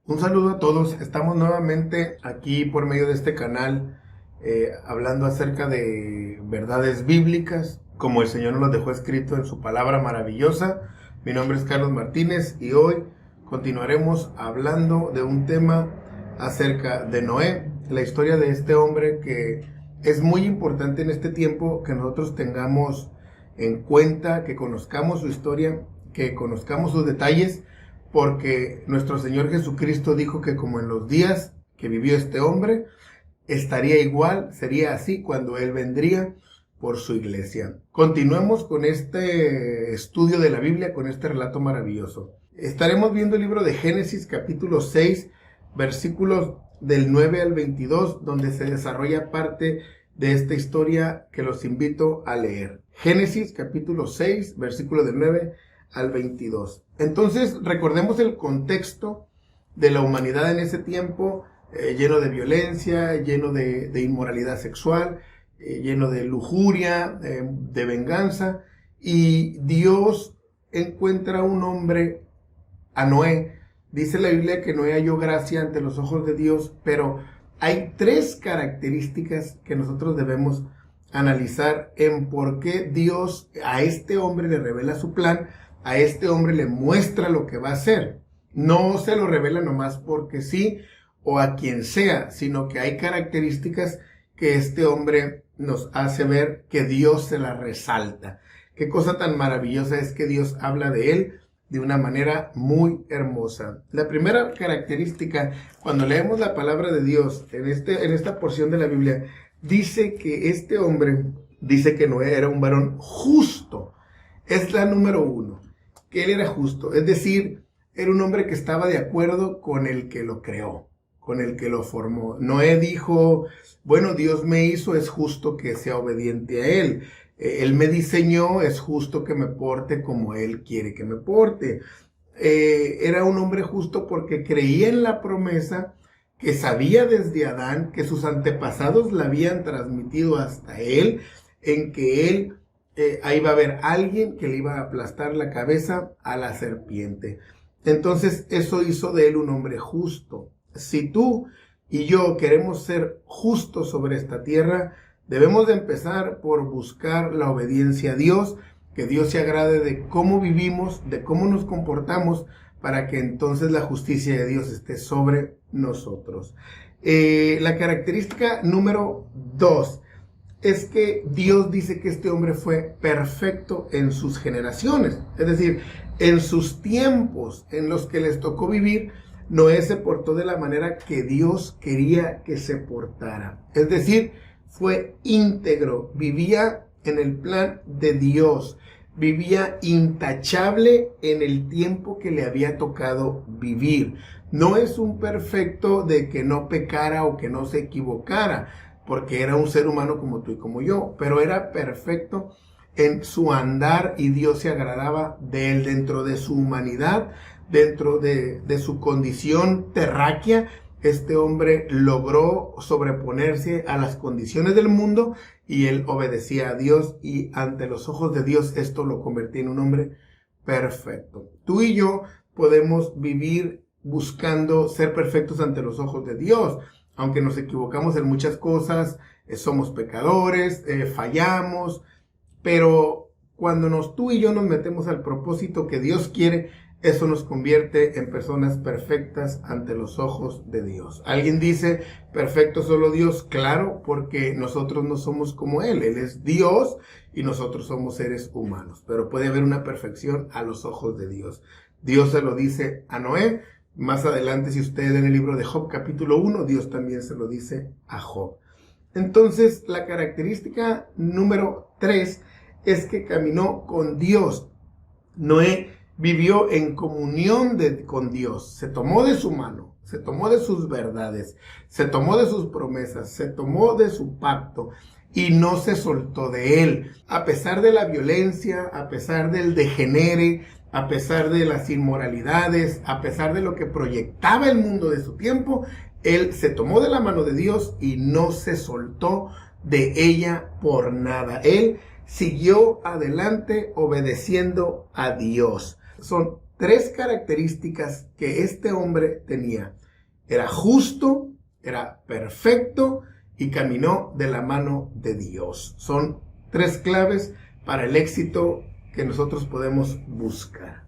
Un saludo a todos, estamos nuevamente aquí por medio de este canal hablando acerca de verdades bíblicas, como el Señor nos lo dejó escrito en su palabra maravillosa. Mi nombre es Carlos Martínez y hoy continuaremos hablando de un tema acerca de Noé, la historia de este hombre que es muy importante en este tiempo que nosotros tengamos en cuenta, que conozcamos su historia, que conozcamos sus detalles, porque nuestro Señor Jesucristo dijo que como en los días que vivió este hombre, estaría igual, sería así cuando Él vendría por su iglesia. Continuemos con este estudio de la Biblia, con este relato maravilloso. Estaremos viendo el libro de Génesis capítulo 6, versículos del 9 al 22, donde se desarrolla parte de esta historia que los invito a leer. Génesis capítulo 6, versículo del 9 al 22. Entonces, recordemos el contexto de la humanidad en ese tiempo, lleno de violencia, lleno de inmoralidad sexual, lleno de lujuria, de venganza, y Dios encuentra un hombre, a Noé. Dice la Biblia que Noé halló gracia ante los ojos de Dios, pero hay tres características que nosotros debemos analizar en por qué Dios a este hombre le revela su plan, a este hombre le muestra lo que va a hacer. No se lo revela nomás porque sí o a quien sea, sino que hay características que este hombre nos hace ver que Dios se la resalta. Qué cosa tan maravillosa es que Dios habla de él de una manera muy hermosa. La primera característica, cuando leemos la palabra de Dios en esta porción de la Biblia, dice que este hombre, dice que Noé era un varón justo. Es la número uno, que él era justo. Es decir, era un hombre que estaba de acuerdo con el que lo creó, con el que lo formó. Noé dijo, bueno, Dios me hizo, es justo que sea obediente a él. Él me diseñó, es justo que me porte como Él quiere que me porte. Era un hombre justo porque creía en la promesa que sabía desde Adán, que sus antepasados la habían transmitido hasta él, en que él, ahí va a haber alguien que le iba a aplastar la cabeza a la serpiente. Entonces eso hizo de él un hombre justo. Si tú y yo queremos ser justos sobre esta tierra, debemos de empezar por buscar la obediencia a Dios, que Dios se agrade de cómo vivimos, de cómo nos comportamos, para que entonces la justicia de Dios esté sobre nosotros. La característica número 2 es que Dios dice que este hombre fue perfecto en sus generaciones, es decir, en sus tiempos en los que les tocó vivir. Noé se portó de la manera que Dios quería que se portara, es decir, fue íntegro, vivía en el plan de Dios, vivía intachable en el tiempo que le había tocado vivir. No es un perfecto de que no pecara o que no se equivocara, porque era un ser humano como tú y como yo, pero era perfecto en su andar y Dios se agradaba de él dentro de su humanidad, dentro de su condición terráquea. Este hombre logró sobreponerse a las condiciones del mundo y él obedecía a Dios, y ante los ojos de Dios esto lo convertía en un hombre perfecto. Tú y yo podemos vivir buscando ser perfectos ante los ojos de Dios, aunque nos equivocamos en muchas cosas, somos pecadores, fallamos, pero cuando tú y yo nos metemos al propósito que Dios quiere, eso nos convierte en personas perfectas ante los ojos de Dios. Alguien dice, perfecto solo Dios. Claro, porque nosotros no somos como Él. Él es Dios y nosotros somos seres humanos. Pero puede haber una perfección a los ojos de Dios. Dios se lo dice a Noé. Más adelante, si ustedes leen el libro de Job capítulo 1, Dios también se lo dice a Job. Entonces, la característica número 3 es que caminó con Dios. Noé vivió en comunión con Dios, se tomó de su mano, se tomó de sus verdades, se tomó de sus promesas, se tomó de su pacto y no se soltó de él. A pesar de la violencia, a pesar del degenere, a pesar de las inmoralidades, a pesar de lo que proyectaba el mundo de su tiempo, él se tomó de la mano de Dios y no se soltó de ella por nada. Él siguió adelante obedeciendo a Dios. Son 3 características que este hombre tenía. Era justo, era perfecto y caminó de la mano de Dios. Son 3 claves para el éxito que nosotros podemos buscar.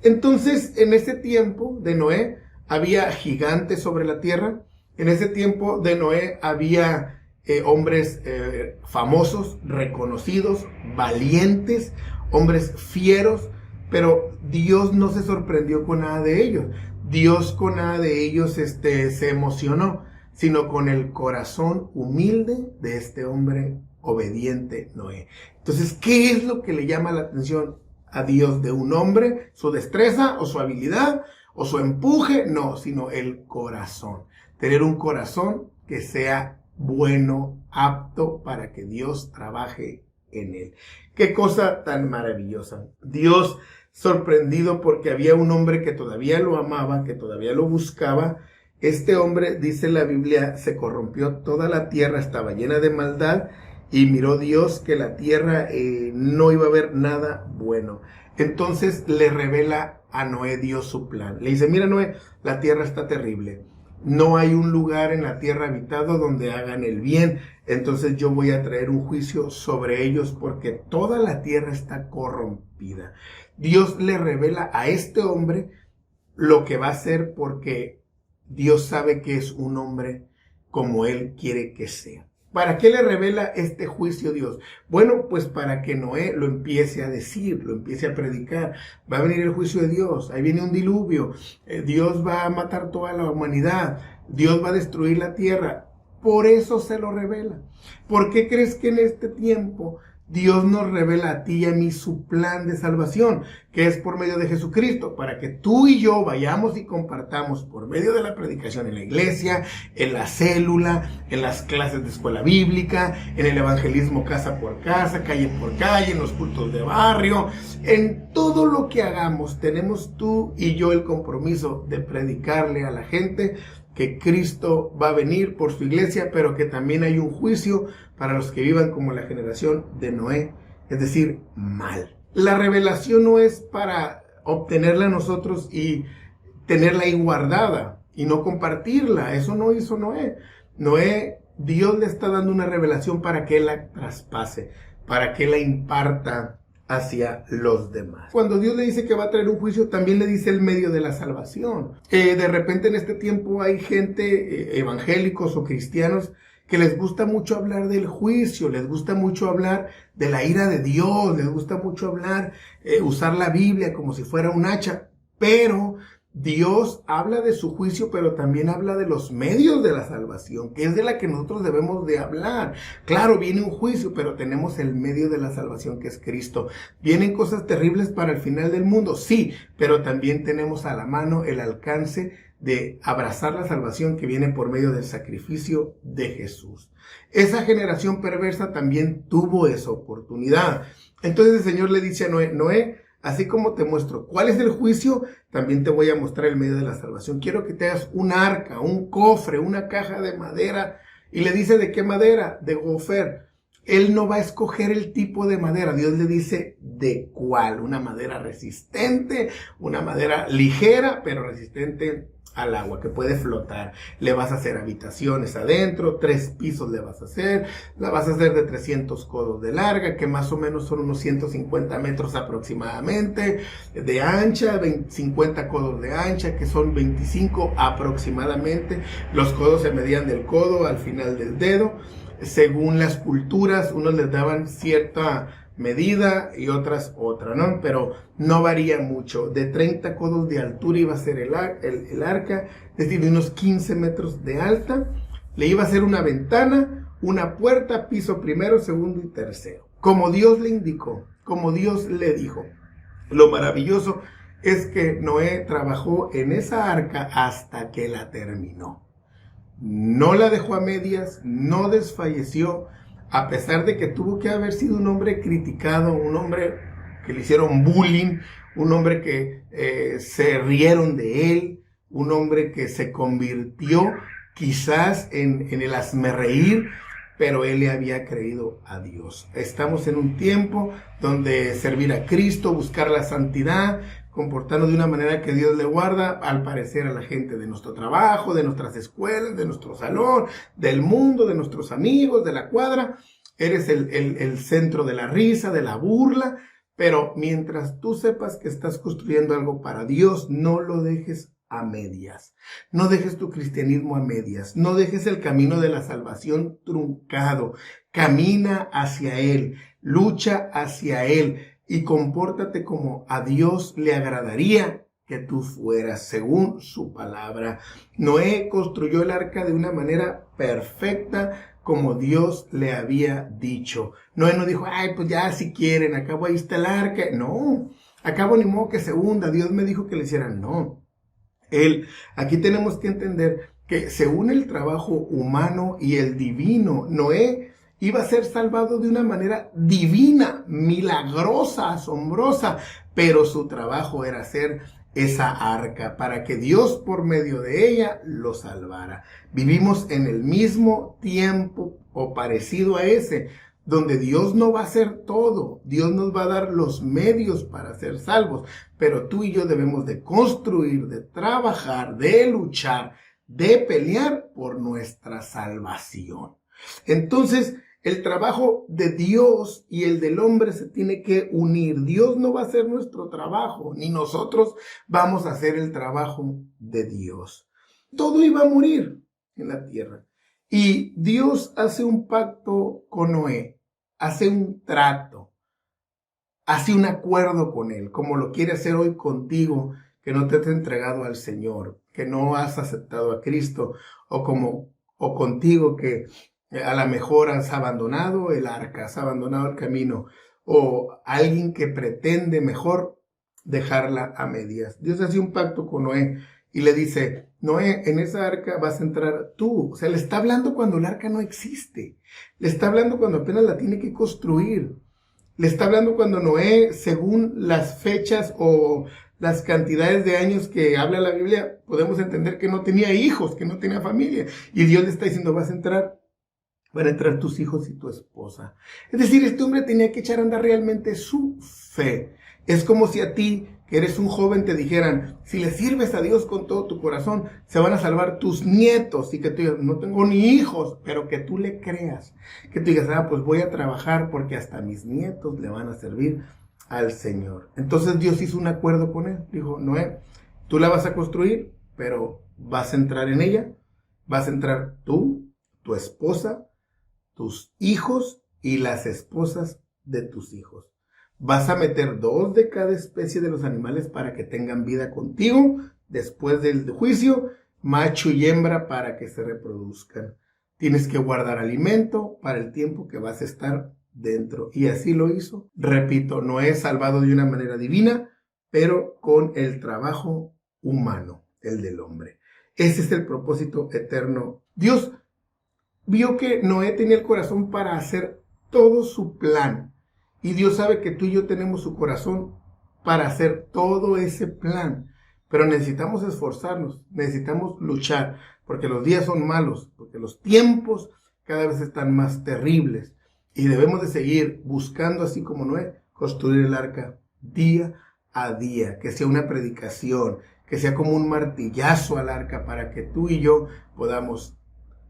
Entonces, en ese tiempo de Noé había gigantes sobre la tierra. En ese tiempo de Noé había hombres famosos, reconocidos, valientes, hombres fieros, pero Dios no se sorprendió con nada de ellos. Dios con nada de ellos se emocionó, sino con el corazón humilde de este hombre obediente Noé. Entonces, ¿qué es lo que le llama la atención a Dios de un hombre? ¿Su destreza o su habilidad o su empuje? No, sino el corazón. Tener un corazón que sea bueno, apto para que Dios trabaje en él. Qué cosa tan maravillosa. Dios, sorprendido porque había un hombre que todavía lo amaba, que todavía lo buscaba. Este hombre, dice la Biblia, se corrompió toda la tierra, estaba llena de maldad, y miró Dios que la tierra no iba a haber nada bueno. Entonces le revela a Noé Dios su plan. Le dice, mira Noé, la tierra está terrible. No hay un lugar en la tierra habitado donde hagan el bien. Entonces yo voy a traer un juicio sobre ellos porque toda la tierra está corrompida. Dios le revela a este hombre lo que va a hacer porque Dios sabe que es un hombre como Él quiere que sea. ¿Para qué le revela este juicio Dios? Bueno, pues para que Noé lo empiece a decir, lo empiece a predicar. Va a venir el juicio de Dios, ahí viene un diluvio, Dios va a matar toda la humanidad, Dios va a destruir la tierra. Por eso se lo revela. ¿Por qué crees que en este tiempo Dios nos revela a ti y a mí su plan de salvación, que es por medio de Jesucristo, para que tú y yo vayamos y compartamos por medio de la predicación en la iglesia, en la célula, en las clases de escuela bíblica, en el evangelismo casa por casa, calle por calle, en los cultos de barrio, en todo lo que hagamos, tenemos tú y yo el compromiso de predicarle a la gente que Cristo va a venir por su iglesia, pero que también hay un juicio para los que vivan como la generación de Noé, es decir, mal. La revelación no es para obtenerla nosotros y tenerla ahí guardada y no compartirla. Eso no hizo Noé. Noé, Dios le está dando una revelación para que él la traspase, para que la imparta hacia los demás. Cuando Dios le dice que va a traer un juicio, también le dice el medio de la salvación. De repente en este tiempo hay gente, evangélicos o cristianos, que les gusta mucho hablar del juicio, les gusta mucho hablar de la ira de Dios, les gusta mucho hablar, usar la Biblia como si fuera un hacha, pero Dios habla de su juicio, pero también habla de los medios de la salvación, que es de la que nosotros debemos de hablar. Claro, viene un juicio, pero tenemos el medio de la salvación, que es Cristo. Vienen cosas terribles para el final del mundo, sí, pero también tenemos a la mano el alcance de abrazar la salvación que viene por medio del sacrificio de Jesús. Esa generación perversa también tuvo esa oportunidad. Entonces el Señor le dice a Noé, Noé, así como te muestro cuál es el juicio, también te voy a mostrar el medio de la salvación. Quiero que te hagas un arca, un cofre, una caja de madera. Y le dice, ¿de qué madera? De gofer. Él no va a escoger el tipo de madera. Dios le dice de cuál. Una madera resistente, una madera ligera, pero resistente al agua, que puede flotar. Le vas a hacer habitaciones adentro, 3 pisos le vas a hacer, la vas a hacer de 300 codos de larga, que más o menos son unos 150 metros aproximadamente, de ancha, 50 codos de ancha, que son 25 aproximadamente. Los codos se medían del codo al final del dedo. Según las culturas, unos les daban cierta medida y otras otra, ¿no? Pero no varía mucho. De 30 codos de altura iba a ser el arca, es decir, de unos 15 metros de alta. Le iba a hacer una ventana, una puerta, piso primero, segundo y tercero. Como Dios le indicó, como Dios le dijo. Lo maravilloso es que Noé trabajó en esa arca hasta que la terminó. No la dejó a medias, no desfalleció, a pesar de que tuvo que haber sido un hombre criticado, un hombre que le hicieron bullying, un hombre que se rieron de él, un hombre que se convirtió quizás en el hazmerreír, pero él le había creído a Dios. Estamos en un tiempo donde servir a Cristo, buscar la santidad, comportarnos de una manera que Dios le guarda, al parecer, a la gente de nuestro trabajo, de nuestras escuelas, de nuestro salón, del mundo, de nuestros amigos, de la cuadra. Eres el centro de la risa, de la burla, pero mientras tú sepas que estás construyendo algo para Dios, no lo dejes a medias. No dejes tu cristianismo a medias. No dejes el camino de la salvación truncado. Camina hacia Él. Lucha hacia Él. Y compórtate como a Dios le agradaría que tú fueras, según su palabra. Noé construyó el arca de una manera perfecta, como Dios le había dicho. Noé no dijo, ay, pues ya si quieren, acabo ahí está el arca. No, acabo ni modo que se hunda. Dios me dijo que le hicieran. No. Aquí tenemos que entender que según el trabajo humano y el divino, Noé iba a ser salvado de una manera divina, milagrosa, asombrosa, pero su trabajo era hacer esa arca para que Dios por medio de ella lo salvara. Vivimos en el mismo tiempo o parecido a ese, donde Dios no va a hacer todo, Dios nos va a dar los medios para ser salvos, pero tú y yo debemos de construir, de trabajar, de luchar, de pelear por nuestra salvación. Entonces, el trabajo de Dios y el del hombre se tiene que unir. Dios no va a hacer nuestro trabajo, ni nosotros vamos a hacer el trabajo de Dios. Todo iba a morir en la tierra. Y Dios hace un pacto con Noé. Hace un trato, hace un acuerdo con Él, como lo quiere hacer hoy contigo, que no te has entregado al Señor, que no has aceptado a Cristo, o contigo que a lo mejor has abandonado el arca, has abandonado el camino, o alguien que pretende mejor dejarla a medias. Dios hace un pacto con Noé y le dice, Noé, en esa arca vas a entrar tú. O sea, le está hablando cuando el arca no existe. Le está hablando cuando apenas la tiene que construir. Le está hablando cuando Noé, según las fechas o las cantidades de años que habla la Biblia, podemos entender que no tenía hijos, que no tenía familia. Y Dios le está diciendo, van a entrar tus hijos y tu esposa. Es decir, este hombre tenía que echar a andar realmente su fe. Es como si a ti, que eres un joven, te dijeran, si le sirves a Dios con todo tu corazón, se van a salvar tus nietos. Y que tú digas, no tengo ni hijos, pero que tú le creas. Que tú digas, pues voy a trabajar porque hasta mis nietos le van a servir al Señor. Entonces Dios hizo un acuerdo con él. Dijo, Noé, tú la vas a construir, pero vas a entrar en ella. Vas a entrar tú, tu esposa, tus hijos y las esposas de tus hijos. Vas a meter 2 de cada especie de los animales para que tengan vida contigo después del juicio, macho y hembra para que se reproduzcan. Tienes que guardar alimento para el tiempo que vas a estar dentro. Y así lo hizo. Repito, no es salvado de una manera divina, pero con el trabajo humano, el del hombre. Ese es el propósito eterno. Dios vio que Noé tenía el corazón para hacer todo su plan. Y Dios sabe que tú y yo tenemos su corazón para hacer todo ese plan. Pero necesitamos esforzarnos, necesitamos luchar, porque los días son malos, porque los tiempos cada vez están más terribles. Y debemos de seguir buscando, así como Noé, construir el arca día a día, que sea una predicación, que sea como un martillazo al arca para que tú y yo podamos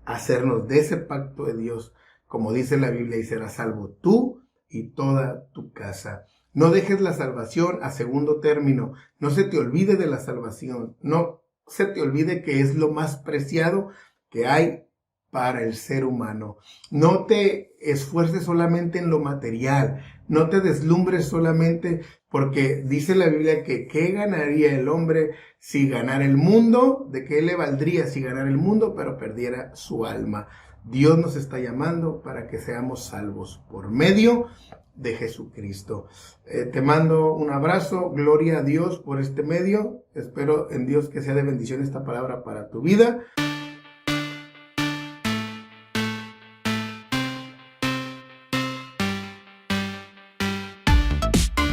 hacernos de ese pacto de Dios, como dice la Biblia, y serás salvo tú y toda tu casa. No dejes la salvación a segundo término. No se te olvide de la salvación. No se te olvide que es lo más preciado que hay para el ser humano. No te esfuerces solamente en lo material. No te deslumbres solamente porque dice la Biblia que ¿qué ganaría el hombre si ganara el mundo? ¿De qué le valdría si ganara el mundo pero perdiera su alma? Dios nos está llamando para que seamos salvos por medio de Jesucristo. Te mando un abrazo, gloria a Dios por este medio. Espero en Dios que sea de bendición esta palabra para tu vida.